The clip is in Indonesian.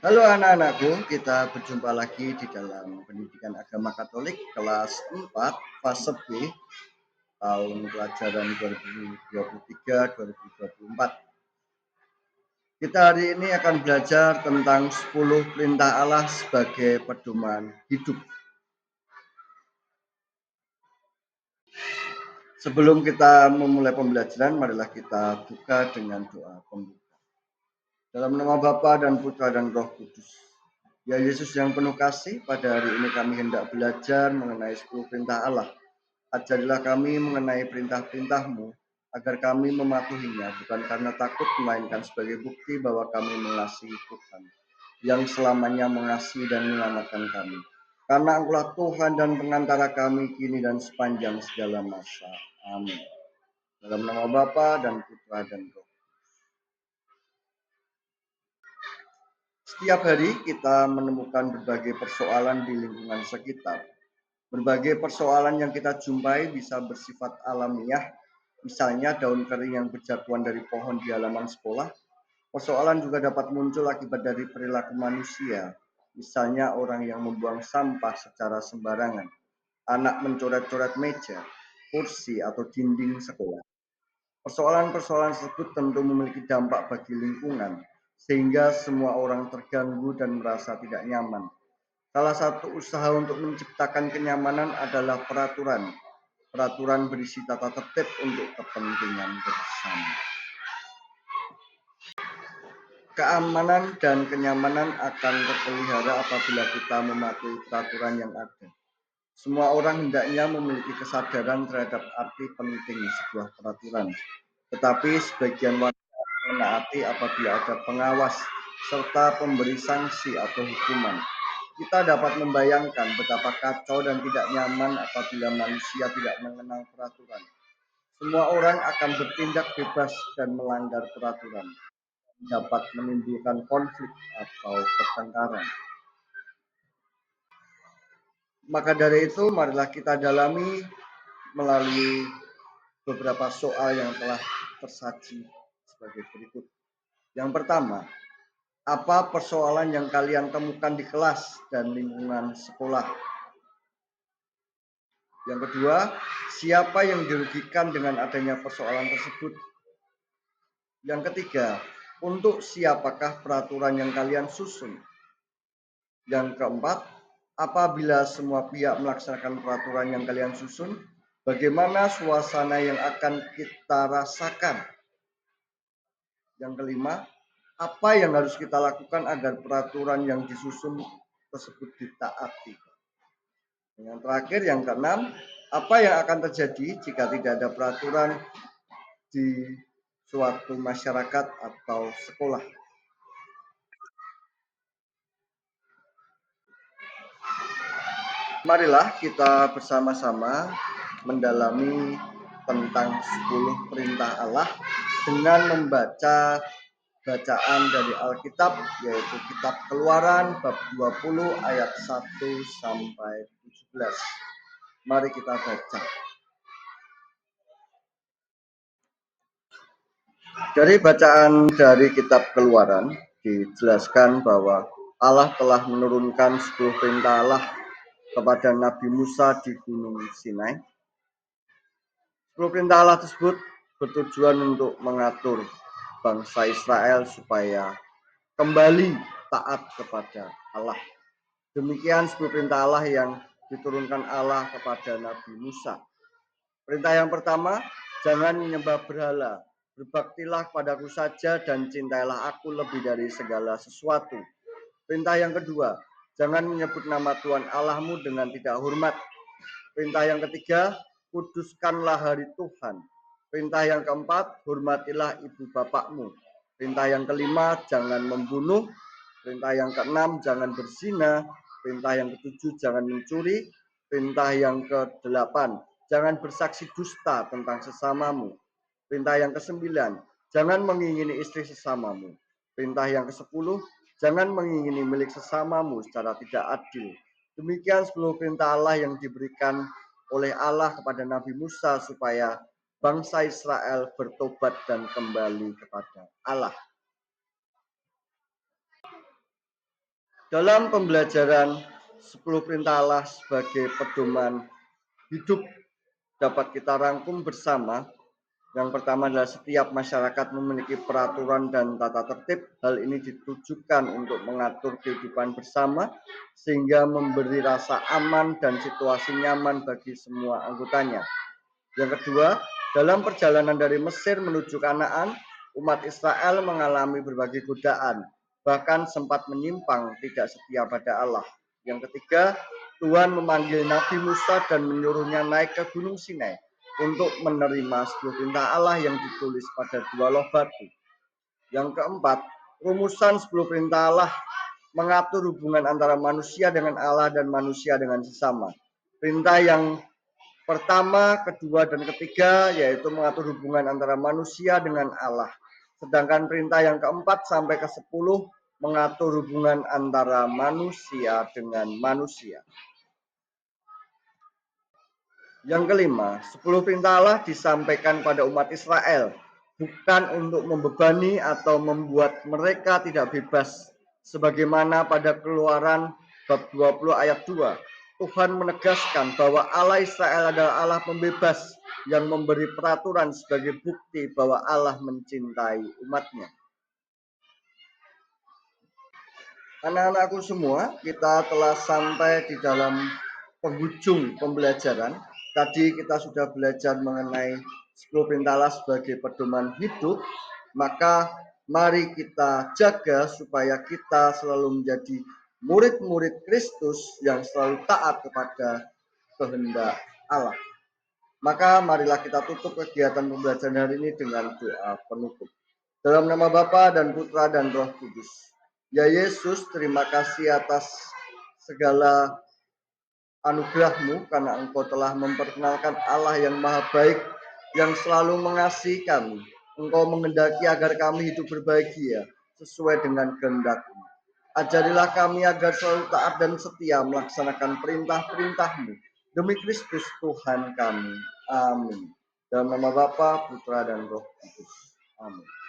Halo anak-anakku, kita berjumpa lagi di dalam pendidikan agama Katolik kelas 4 fase B tahun pelajaran 2023-2024. Kita hari ini akan belajar tentang 10 perintah Allah sebagai pedoman hidup. Sebelum kita memulai pembelajaran, marilah kita buka dengan doa pembuka. Dalam nama Bapa dan Putra dan Roh Kudus. Ya Yesus yang penuh kasih, pada hari ini kami hendak belajar mengenai 10 perintah Allah. Ajarilah kami mengenai perintah-perintah-Mu, agar kami mematuhinya, bukan karena takut, melainkan sebagai bukti bahwa kami mengasihi Tuhan, yang selamanya mengasihi dan menyelamatkan kami. Karena Engkaulah Tuhan dan pengantara kami kini dan sepanjang segala masa. Amin. Dalam nama Bapa dan Putra dan Roh. Setiap hari kita menemukan berbagai persoalan di lingkungan sekitar. Berbagai persoalan yang kita jumpai bisa bersifat alamiah, misalnya daun kering yang berjatuhan dari pohon di halaman sekolah. Persoalan juga dapat muncul akibat dari perilaku manusia, misalnya orang yang membuang sampah secara sembarangan, anak mencoret-coret meja, kursi, atau dinding sekolah. Persoalan-persoalan tersebut tentu memiliki dampak bagi lingkungan, sehingga semua orang terganggu dan merasa tidak nyaman. Salah satu usaha untuk menciptakan kenyamanan adalah peraturan. Peraturan berisi tata tertib untuk kepentingan bersama. Keamanan dan kenyamanan akan terpelihara apabila kita mematuhi peraturan yang ada. Semua orang hendaknya memiliki kesadaran terhadap arti penting sebuah peraturan. Tetapi sebagian warga menaati apabila ada pengawas serta pemberi sanksi atau hukuman. Kita dapat membayangkan betapa kacau dan tidak nyaman apabila manusia tidak mengenal peraturan. Semua orang akan bertindak bebas dan melanggar peraturan, dapat menimbulkan konflik atau pertengkaran. Maka dari itu, marilah kita dalami melalui beberapa soal yang telah tersaji sebagai berikut. Yang pertama, apa persoalan yang kalian temukan di kelas dan lingkungan sekolah? Yang kedua, siapa yang dirugikan dengan adanya persoalan tersebut? Yang ketiga, untuk siapakah peraturan yang kalian susun? Yang keempat, apabila semua pihak melaksanakan peraturan yang kalian susun, bagaimana suasana yang akan kita rasakan? Yang kelima, apa yang harus kita lakukan agar peraturan yang disusun tersebut ditaati? Yang terakhir, yang keenam, apa yang akan terjadi jika tidak ada peraturan di suatu masyarakat atau sekolah? Marilah kita bersama-sama mendalami tentang 10 perintah Allah dengan membaca bacaan dari Alkitab, yaitu kitab Keluaran bab 20 ayat 1 sampai 17. Mari kita baca. Dari bacaan dari kitab Keluaran dijelaskan bahwa Allah telah menurunkan 10 perintah Allah kepada Nabi Musa di Gunung Sinai. 10 perintah Allah tersebut bertujuan untuk mengatur bangsa Israel supaya kembali taat kepada Allah. Demikian 10 perintah Allah yang diturunkan Allah kepada Nabi Musa. Perintah yang pertama, jangan menyembah berhala. Berbaktilah padaku saja dan cintailah aku lebih dari segala sesuatu. Perintah yang kedua, jangan menyebut nama Tuhan Allahmu dengan tidak hormat. Perintah yang ketiga, kuduskanlah hari Tuhan. Perintah yang keempat, hormatilah ibu bapakmu. Perintah yang kelima, jangan membunuh. Perintah yang keenam, jangan berzina. Perintah yang ketujuh, jangan mencuri. Perintah yang kedelapan, jangan bersaksi dusta tentang sesamamu. Perintah yang kesembilan, jangan mengingini istri sesamamu. Perintah yang kesepuluh, jangan mengingini milik sesamamu secara tidak adil. Demikian 10 perintah Allah yang diberikan oleh Allah kepada Nabi Musa supaya bangsa Israel bertobat dan kembali kepada Allah. Dalam pembelajaran 10 perintah Allah sebagai pedoman hidup dapat kita rangkum bersama. Yang pertama adalah setiap masyarakat memiliki peraturan dan tata tertib. Hal ini ditujukan untuk mengatur kehidupan bersama sehingga memberi rasa aman dan situasi nyaman bagi semua anggotanya. Yang kedua, dalam perjalanan dari Mesir menuju Kanaan, umat Israel mengalami berbagai godaan, bahkan sempat menyimpang tidak setia pada Allah. Yang ketiga, Tuhan memanggil Nabi Musa dan menyuruhnya naik ke Gunung Sinai untuk menerima 10 perintah Allah yang ditulis pada 2 loh batu. Yang keempat, rumusan 10 perintah Allah mengatur hubungan antara manusia dengan Allah dan manusia dengan sesama. Perintah yang pertama, kedua, dan ketiga yaitu mengatur hubungan antara manusia dengan Allah. Sedangkan perintah yang keempat sampai ke-10 mengatur hubungan antara manusia dengan manusia. Yang kelima, 10 perintah Allah disampaikan pada umat Israel, bukan untuk membebani atau membuat mereka tidak bebas. Sebagaimana pada Keluaran bab 20 ayat 2, Tuhan menegaskan bahwa Allah Israel adalah Allah pembebas yang memberi peraturan sebagai bukti bahwa Allah mencintai umatnya. Anak-anakku semua, kita telah sampai di dalam penghujung pembelajaran. Tadi kita sudah belajar mengenai 10 perintah Allah sebagai pedoman hidup. Maka mari kita jaga supaya kita selalu menjadi murid-murid Kristus yang selalu taat kepada kehendak Allah. Maka marilah kita tutup kegiatan pembelajaran hari ini dengan doa penutup. Dalam nama Bapa dan Putra dan Roh Kudus. Ya Yesus, terima kasih atas segala anugerah-Mu karena Engkau telah memperkenalkan Allah yang maha baik yang selalu mengasihi kami. Engkau menghendaki agar kami hidup berbahagia sesuai dengan kehendak-Mu. Ajarilah kami agar selalu taat dan setia melaksanakan perintah-perintah-Mu. Demi Kristus Tuhan kami. Amin. Dalam nama Bapa, Putra, dan Roh Kudus. Amin.